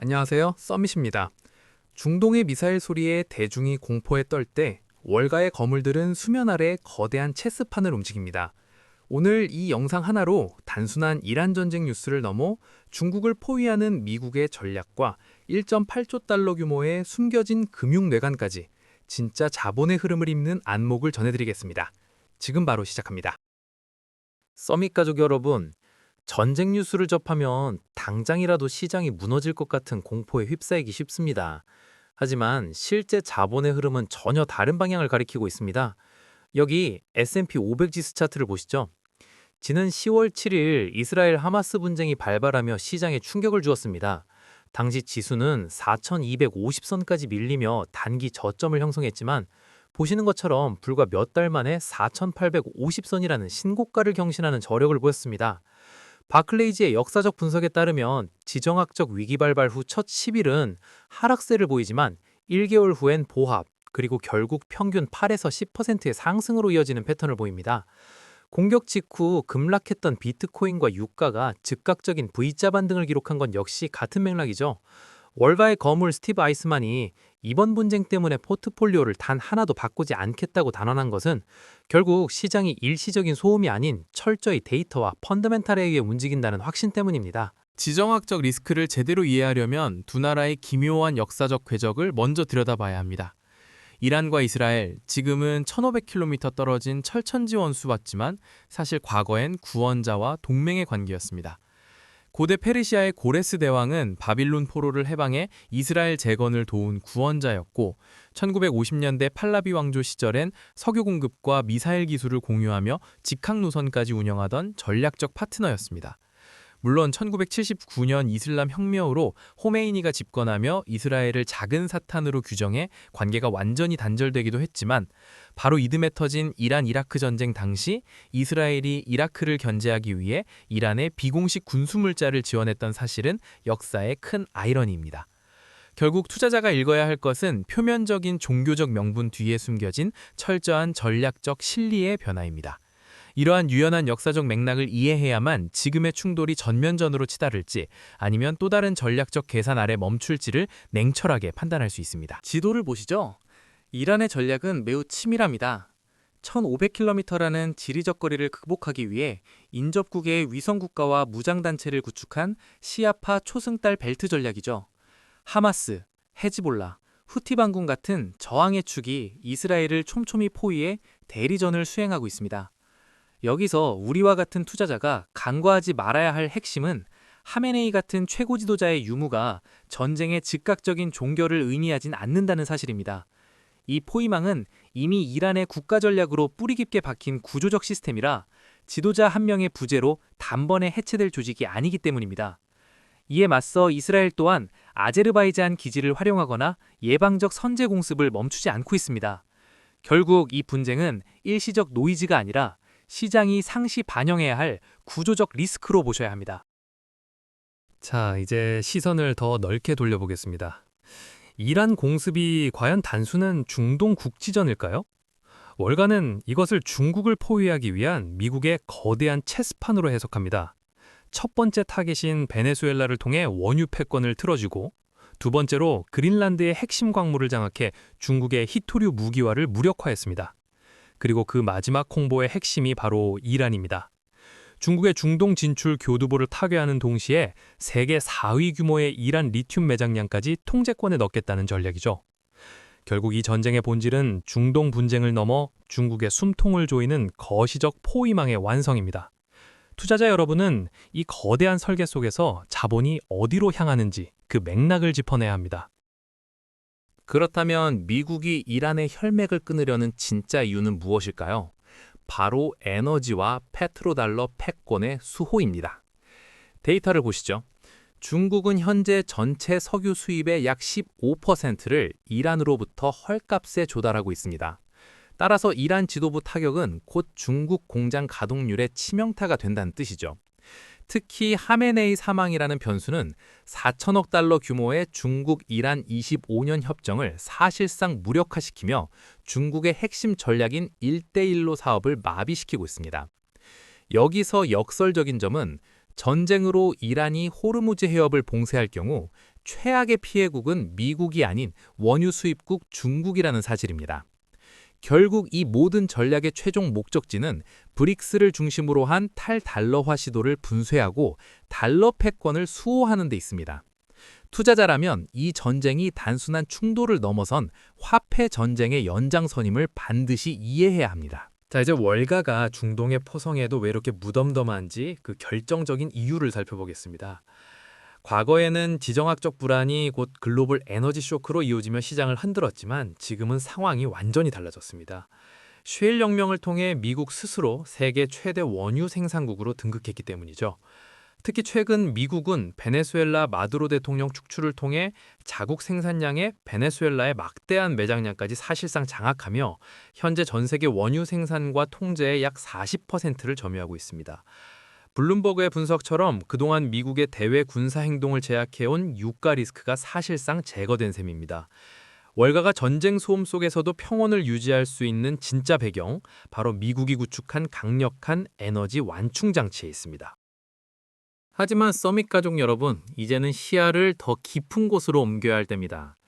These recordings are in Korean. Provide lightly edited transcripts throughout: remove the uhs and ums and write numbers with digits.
안녕하세요. 서밋입니다. 중동의 미사일 소리에 대중이 공포에 떨 때 월가의 거물들은 수면 아래 거대한 체스판을 움직입니다. 오늘 이 영상 하나로 단순한 이란 전쟁 뉴스를 넘어 중국을 포위하는 미국의 전략과 1.8조 달러 규모의 숨겨진 금융 뇌관까지 진짜 자본의 흐름을 잇는 안목을 전해드리겠습니다. 지금 바로 시작합니다. 서밋 가족 여러분, 전쟁 뉴스를 접하면 당장이라도 시장이 무너질 것 같은 공포에 휩싸이기 쉽습니다. 하지만 실제 자본의 흐름은 전혀 다른 방향을 가리키고 있습니다. 여기 S&P 500 지수 차트를 보시죠. 지난 10월 7일 이스라엘 하마스 분쟁이 발발하며 시장에 충격을 주었습니다. 당시 지수는 4,250선까지 밀리며 단기 저점을 형성했지만 보시는 것처럼 불과 몇 달 만에 4,850선이라는 신고가를 경신하는 저력을 보였습니다. 바클레이지의 역사적 분석에 따르면 지정학적 위기 발발 후 첫 10일은 하락세를 보이지만 1개월 후엔 보합, 그리고 결국 평균 8에서 10%의 상승으로 이어지는 패턴을 보입니다. 공격 직후 급락했던 비트코인과 유가가 즉각적인 V자 반등을 기록한 건 역시 같은 맥락이죠. 월가의 거물 스티브 아이스만이 이번 분쟁 때문에 포트폴리오를 단 하나도 바꾸지 않겠다고 단언한 것은 결국 시장이 일시적인 소음이 아닌 철저히 데이터와 펀더멘탈에 의해 움직인다는 확신 때문입니다. 지정학적 리스크를 제대로 이해하려면 두 나라의 기묘한 역사적 궤적을 먼저 들여다봐야 합니다. 이란과 이스라엘, 지금은 1500km 떨어진 철천지 원수 같지만 사실 과거엔 구원자와 동맹의 관계였습니다. 고대 페르시아의 고레스 대왕은 바빌론 포로를 해방해 이스라엘 재건을 도운 구원자였고 1950년대 팔라비 왕조 시절엔 석유 공급과 미사일 기술을 공유하며 직항 노선까지 운영하던 전략적 파트너였습니다. 물론 1979년 이슬람 혁명으로 호메이니가 집권하며 이스라엘을 작은 사탄으로 규정해 관계가 완전히 단절되기도 했지만 바로 이듬해 터진 이란-이라크 전쟁 당시 이스라엘이 이라크를 견제하기 위해 이란의 비공식 군수물자를 지원했던 사실은 역사의 큰 아이러니입니다. 결국 투자자가 읽어야 할 것은 표면적인 종교적 명분 뒤에 숨겨진 철저한 전략적 실리의 변화입니다. 이러한 유연한 역사적 맥락을 이해해야만 지금의 충돌이 전면전으로 치달을지 아니면 또 다른 전략적 계산 아래 멈출지를 냉철하게 판단할 수 있습니다. 지도를 보시죠. 이란의 전략은 매우 치밀합니다. 1500km라는 지리적 거리를 극복하기 위해 인접국의 위성국가와 무장단체를 구축한 시아파 초승달 벨트 전략이죠. 하마스, 헤즈볼라, 후티 반군 같은 저항의 축이 이스라엘을 촘촘히 포위해 대리전을 수행하고 있습니다. 여기서 우리와 같은 투자자가 간과하지 말아야 할 핵심은 하메네이 같은 최고 지도자의 유무가 전쟁의 즉각적인 종결을 의미하진 않는다는 사실입니다. 이 포위망은 이미 이란의 국가 전략으로 뿌리 깊게 박힌 구조적 시스템이라 지도자 한 명의 부재로 단번에 해체될 조직이 아니기 때문입니다. 이에 맞서 이스라엘 또한 아제르바이잔 기지를 활용하거나 예방적 선제 공습을 멈추지 않고 있습니다. 결국 이 분쟁은 일시적 노이즈가 아니라 시장이 상시 반영해야 할 구조적 리스크로 보셔야 합니다. 자, 이제 시선을 더 넓게 돌려보겠습니다. 이란 공습이 과연 단순한 중동 국지전일까요? 월가는 이것을 중국을 포위하기 위한 미국의 거대한 체스판으로 해석합니다. 첫 번째 타겟인 베네수엘라를 통해 원유 패권을 틀어주고 두 번째로 그린란드의 핵심 광물을 장악해 중국의 히토류 무기화를 무력화했습니다. 그리고 그 마지막 홍보의 핵심이 바로 이란입니다. 중국의 중동 진출 교두보를 타개하는 동시에 세계 4위 규모의 이란 리튬 매장량까지 통제권에 넣겠다는 전략이죠. 결국 이 전쟁의 본질은 중동 분쟁을 넘어 중국의 숨통을 조이는 거시적 포위망의 완성입니다. 투자자 여러분은 이 거대한 설계 속에서 자본이 어디로 향하는지 그 맥락을 짚어내야 합니다. 그렇다면 미국이 이란의 혈맥을 끊으려는 진짜 이유는 무엇일까요? 바로 에너지와 페트로달러 패권의 수호입니다. 데이터를 보시죠. 중국은 현재 전체 석유 수입의 약 15%를 이란으로부터 헐값에 조달하고 있습니다. 따라서 이란 지도부 타격은 곧 중국 공장 가동률의 치명타가 된다는 뜻이죠. 특히 하메네이 사망이라는 변수는 4천억 달러 규모의 중국-이란 25년 협정을 사실상 무력화시키며 중국의 핵심 전략인 1대1로 사업을 마비시키고 있습니다. 여기서 역설적인 점은 전쟁으로 이란이 호르무즈 해협을 봉쇄할 경우 최악의 피해국은 미국이 아닌 원유 수입국 중국이라는 사실입니다. 결국 이 모든 전략의 최종 목적지는 브릭스를 중심으로 한 탈달러화 시도를 분쇄하고 달러 패권을 수호하는 데 있습니다. 투자자라면 이 전쟁이 단순한 충돌을 넘어선 화폐 전쟁의 연장선임을 반드시 이해해야 합니다. 자, 이제 월가가 중동의 포성에도 왜 이렇게 무덤덤한지 그 결정적인 이유를 살펴보겠습니다. 과거에는 지정학적 불안이 곧 글로벌 에너지 쇼크로 이어지며 시장을 흔들었지만 지금은 상황이 완전히 달라졌습니다. 셰일 혁명을 통해 미국 스스로 세계 최대 원유 생산국으로 등극했기 때문이죠. 특히 최근 미국은 베네수엘라 마두로 대통령 축출을 통해 자국 생산량의 베네수엘라의 막대한 매장량까지 사실상 장악하며 현재 전 세계 원유 생산과 통제의 약 40%를 점유하고 있습니다. 블룸버그의 분석처럼 그동안 미국의 대외 군사 행동을 제약해온 유가 리스크가 사실상 제거된 셈입니다. 월가가 전쟁 소음 속에서도 평온을 유지할 수 있는 진짜 배경, 바로 미국이 구축한 강력한 에너지 완충 장치에 있습니다. 하지만 서밋 가족 여러분, 이제는 시야를 더 깊은 곳으로 옮겨야 할 때입니다.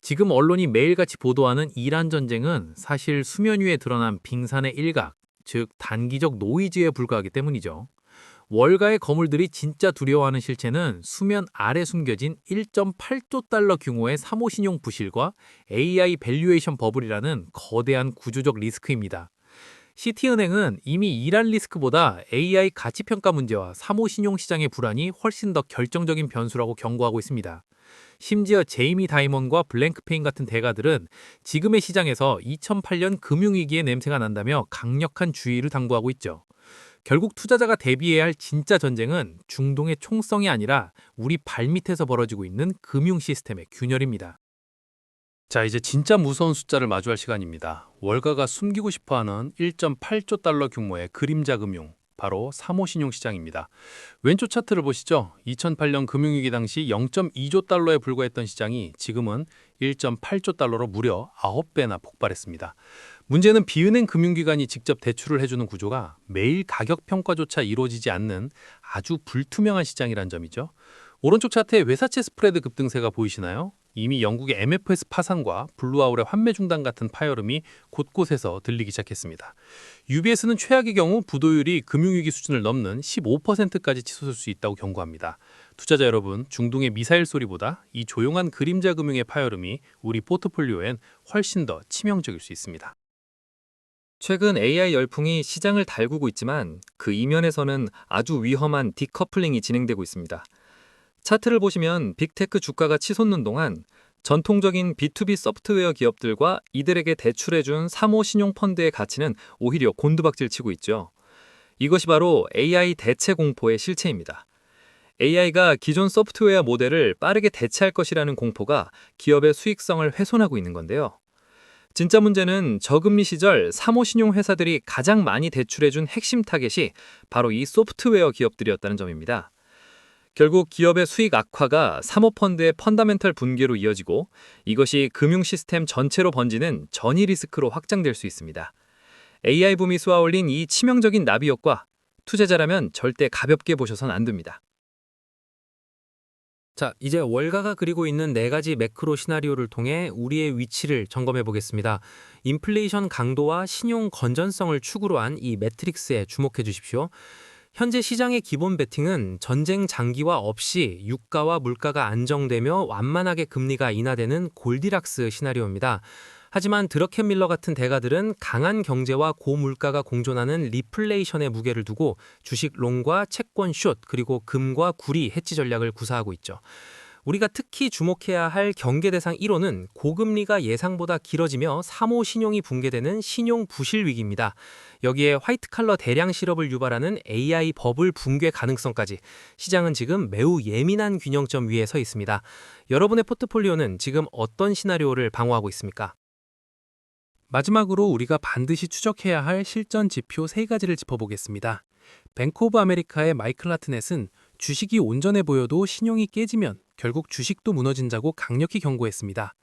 지금 언론이 매일같이 보도하는 이란 전쟁은 사실 수면 위에 드러난 빙산의 일각, 즉 단기적 노이즈에 불과하기 때문이죠. 월가의 거물들이 진짜 두려워하는 실체는 수면 아래 숨겨진 1.8조 달러 규모의 사모신용 부실과 AI 밸류에이션 버블이라는 거대한 구조적 리스크입니다. 시티은행은 이미 이란 리스크보다 AI 가치평가 문제와 사모신용 시장의 불안이 훨씬 더 결정적인 변수라고 경고하고 있습니다. 심지어 제이미 다이먼과 블랭크페인 같은 대가들은 지금의 시장에서 2008년 금융위기의 냄새가 난다며 강력한 주의를 당부하고 있죠. 결국 투자자가 대비해야 할 진짜 전쟁은 중동의 총성이 아니라 우리 발밑에서 벌어지고 있는 금융 시스템의 균열입니다. 자, 이제 진짜 무서운 숫자를 마주할 시간입니다. 월가가 숨기고 싶어하는 1.8조 달러 규모의 그림자 금융, 바로 사모신용 시장입니다. 왼쪽 차트를 보시죠. 2008년 금융위기 당시 0.2조 달러에 불과했던 시장이 지금은 1.8조 달러로 무려 9배나 폭발했습니다. 문제는 비은행 금융기관이 직접 대출을 해주는 구조가 매일 가격 평가조차 이루어지지 않는 아주 불투명한 시장이란 점이죠. 오른쪽 차트에 외사채 스프레드 급등세가 보이시나요? 이미 영국의 MFS 파산과 블루아울의 환매 중단 같은 파열음이 곳곳에서 들리기 시작했습니다. UBS는 최악의 경우 부도율이 금융위기 수준을 넘는 15%까지 치솟을 수 있다고 경고합니다. 투자자 여러분, 중동의 미사일 소리보다 이 조용한 그림자 금융의 파열음이 우리 포트폴리오엔 훨씬 더 치명적일 수 있습니다. 최근 AI 열풍이 시장을 달구고 있지만 그 이면에서는 아주 위험한 디커플링이 진행되고 있습니다. 차트를 보시면 빅테크 주가가 치솟는 동안 전통적인 B2B 소프트웨어 기업들과 이들에게 대출해준 사모신용 펀드의 가치는 오히려 곤두박질 치고 있죠. 이것이 바로 AI 대체 공포의 실체입니다. AI가 기존 소프트웨어 모델을 빠르게 대체할 것이라는 공포가 기업의 수익성을 훼손하고 있는 건데요. 진짜 문제는 저금리 시절 사모신용 회사들이 가장 많이 대출해준 핵심 타겟이 바로 이 소프트웨어 기업들이었다는 점입니다. 결국 기업의 수익 악화가 사모펀드의 펀더멘털 붕괴로 이어지고 이것이 금융 시스템 전체로 번지는 전이 리스크로 확장될 수 있습니다. AI 붐이 쏘아올린 이 치명적인 나비 효과, 투자자라면 절대 가볍게 보셔선 안 됩니다. 자, 이제 월가가 그리고 있는 4가지 매크로 시나리오를 통해 우리의 위치를 점검해 보겠습니다. 인플레이션 강도와 신용 건전성을 축으로 한 이 매트릭스에 주목해 주십시오. 현재 시장의 기본 베팅은 전쟁 장기화 없이 유가와 물가가 안정되며 완만하게 금리가 인하되는 골디락스 시나리오입니다. 하지만 드러켄 밀러 같은 대가들은 강한 경제와 고물가가 공존하는 리플레이션의 무게를 두고 주식 롱과 채권 숏 그리고 금과 구리 해지 전략을 구사하고 있죠. 우리가 특히 주목해야 할 경계 대상 1호는 고금리가 예상보다 길어지며 사모 신용이 붕괴되는 신용 부실 위기입니다. 여기에 화이트 칼러 대량 실업을 유발하는 AI 버블 붕괴 가능성까지 시장은 지금 매우 예민한 균형점 위에 서 있습니다. 여러분의 포트폴리오는 지금 어떤 시나리오를 방어하고 있습니까? 마지막으로 우리가 반드시 추적해야 할 실전 지표 3가지를 짚어보겠습니다. 뱅크 오브 아메리카의 마이클 라트넷은 주식이 온전해 보여도 신용이 깨지면 결국 주식도 무너진다고 강력히 경고했습니다.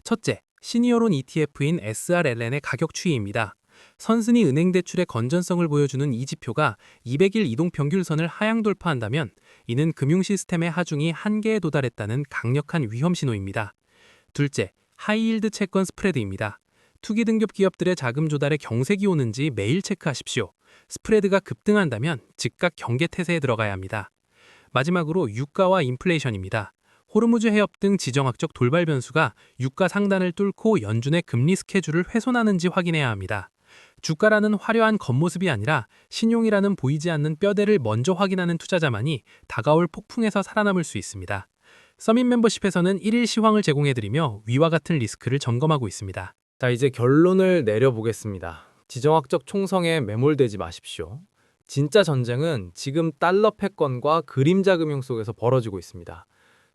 첫째, 시니어론 ETF인 SRLN의 가격 추이입니다. 선순위 은행 대출의 건전성을 보여주는 이 지표가 200일 이동 평균선을 하향 돌파한다면 이는 금융 시스템의 하중이 한계에 도달했다는 강력한 위험 신호입니다. 둘째, 하이힐드 채권 스프레드입니다. 투기 등급 기업들의 자금 조달에 경색이 오는지 매일 체크하십시오. 스프레드가 급등한다면 즉각 경계 태세에 들어가야 합니다. 마지막으로 유가와 인플레이션입니다. 호르무즈 해협 등 지정학적 돌발 변수가 유가 상단을 뚫고 연준의 금리 스케줄을 훼손하는지 확인해야 합니다. 주가라는 화려한 겉모습이 아니라 신용이라는 보이지 않는 뼈대를 먼저 확인하는 투자자만이 다가올 폭풍에서 살아남을 수 있습니다. 서밋 멤버십에서는 1일 시황을 제공해드리며 위와 같은 리스크를 점검하고 있습니다. 자, 이제 결론을 내려보겠습니다. 지정학적 총성에 매몰되지 마십시오. 진짜 전쟁은 지금 달러 패권과 그림자 금융 속에서 벌어지고 있습니다.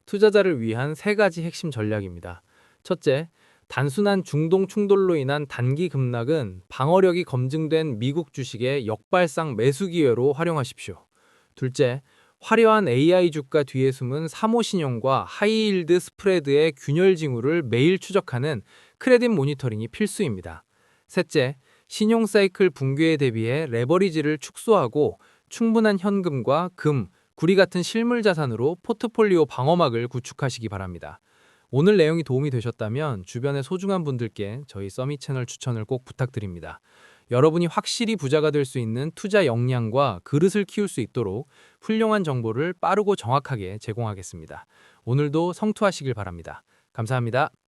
투자자를 위한 3가지 핵심 전략입니다. 첫째, 단순한 중동 충돌로 인한 단기 급락은 방어력이 검증된 미국 주식의 역발상 매수 기회로 활용하십시오. 둘째, 화려한 AI 주가 뒤에 숨은 사모신용과 하이힐드 스프레드의 균열 징후를 매일 추적하는 크레딧 모니터링이 필수입니다. 셋째, 신용 사이클 붕괴에 대비해 레버리지를 축소하고 충분한 현금과 금, 구리 같은 실물 자산으로 포트폴리오 방어막을 구축하시기 바랍니다. 오늘 내용이 도움이 되셨다면 주변의 소중한 분들께 저희 서밋 채널 추천을 꼭 부탁드립니다. 여러분이 확실히 부자가 될 수 있는 투자 역량과 그릇을 키울 수 있도록 훌륭한 정보를 빠르고 정확하게 제공하겠습니다. 오늘도 성투하시길 바랍니다. 감사합니다.